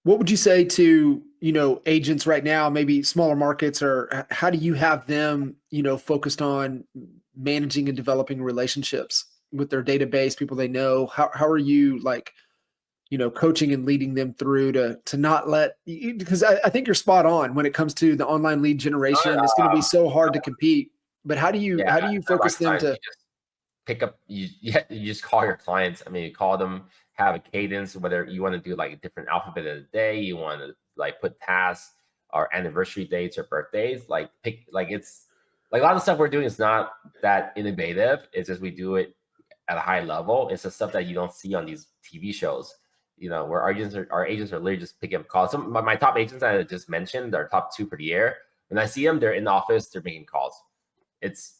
What would you say to, agents right now, maybe smaller markets, or how do you have them, focused on managing and developing relationships with their database, people they know? How are you like, coaching and leading them through to not let, because I think you're spot on when it comes to the online lead generation. It's going to be so hard to compete. But Yeah, how do you not focus rocket them science. to? You just pick up. You just call your clients. I mean, you call them, have a cadence. Whether you want to do like a different alphabet of the day, you want to like put tasks or anniversary dates or birthdays. Like pick like it's like a lot of stuff we're doing is not that innovative. It's just we do it at a high level. It's the stuff that you don't see on these TV shows. Where our agents are literally just picking up calls. Some my top agents that I just mentioned, our top two per year. When I see them, they're in the office, they're making calls. It's,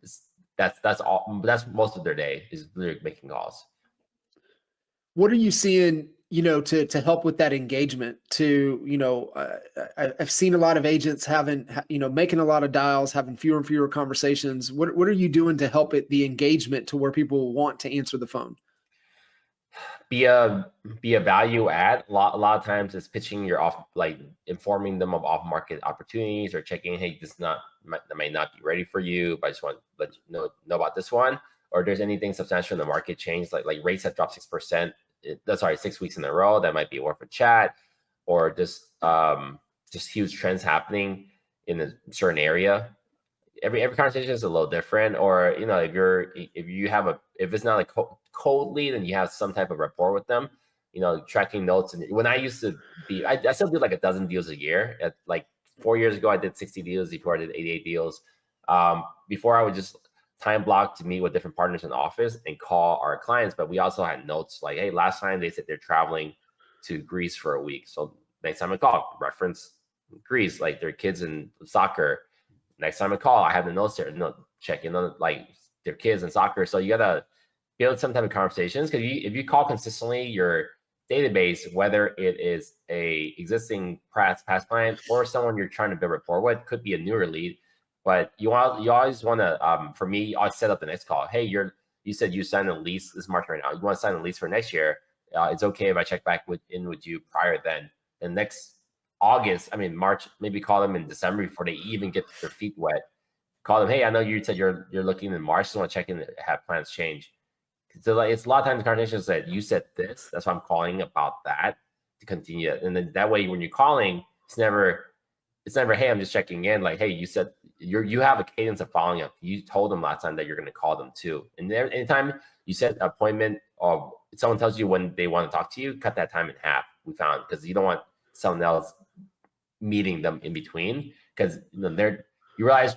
it's that's all. That's most of their day is literally making calls. What are you seeing, to help with that engagement? I've seen a lot of agents having, making a lot of dials, having fewer and fewer conversations. What are you doing to help the engagement to where people want to answer the phone? Be a be a value add. A lot of times it's pitching your off, like informing them of off market opportunities or checking, hey, that might not be ready for you, but I just want to let you know about this one. Or there's anything substantial in the market change, like rates have dropped 6%. That's sorry, 6 weeks in a row. That might be worth a chat, or just huge trends happening in a certain area. Every conversation is a little different. Or if it's not like cold lead and you have some type of rapport with them, tracking notes. And when I used to be, I still do like a dozen deals a year. At like 4 years ago I did 60 deals. Before I did 88 deals. Before I would just time block to meet with different partners in the office and call our clients, but we also had notes like, hey, last time they said they're traveling to Greece for a week, so next time I call, reference Greece, like their kids in soccer. Next time I call, I have the notes there, check in on like their kids in soccer. So you gotta build some type of conversations, because if you call consistently your database, whether it is a existing past client or someone you're trying to build rapport with, could be a newer lead, but you always want to. For me, I'll set up the next call. Hey, you said you signed a lease this March right now. You want to sign a lease for next year? It's okay if I check back with you prior then. And next August, I mean March, maybe call them in December before they even get their feet wet. Call them, hey, I know you said you're looking in March, so I want to check in, have plans change. So like it's a lot of times the conversation said, you said this, that's why I'm calling about that to continue. And then that way when you're calling, it's never, hey, I'm just checking in. Like, hey, you said you have a cadence of following up. You told them last time that you're going to call them too. And anytime you set an appointment or someone tells you when they want to talk to you, cut that time in half. We found, because you don't want someone else meeting them in between, because you realize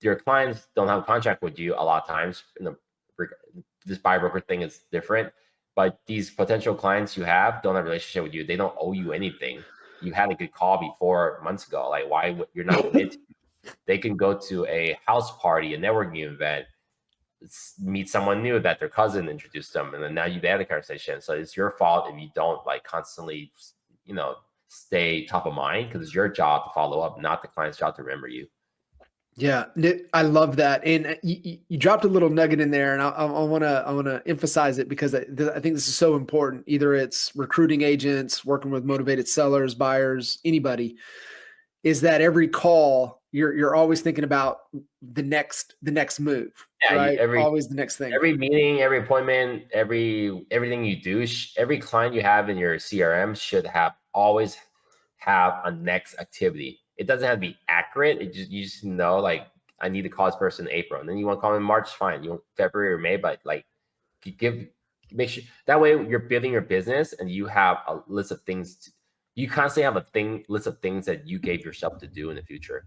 your clients don't have a contract with you a lot of times. This buy broker thing is different, but these potential clients you have don't have a relationship with you. They don't owe you anything. You had a good call before months ago. Like, why you're not committed? They can go to a house party, a networking event, meet someone new that their cousin introduced them, and then now you've had a conversation. So it's your fault if you don't like constantly, stay top of mind, because it's your job to follow up, not the client's job to remember you. Yeah, I love that, and you dropped a little nugget in there, and I want to emphasize it because I think this is so important. Either it's recruiting agents, working with motivated sellers, buyers, anybody, is that every call you're always thinking about the next move, Yeah, right? Always the next thing. every meeting, every appointment, everything you do, every client you have in your CRM should always have a next activity. It doesn't have to be accurate. You just know, like, I need to call this person in April, and then you want to call them in March, fine. You want February or May, but like make sure that way you're building your business and you have a list of things. You constantly have list of things that you gave yourself to do in the future.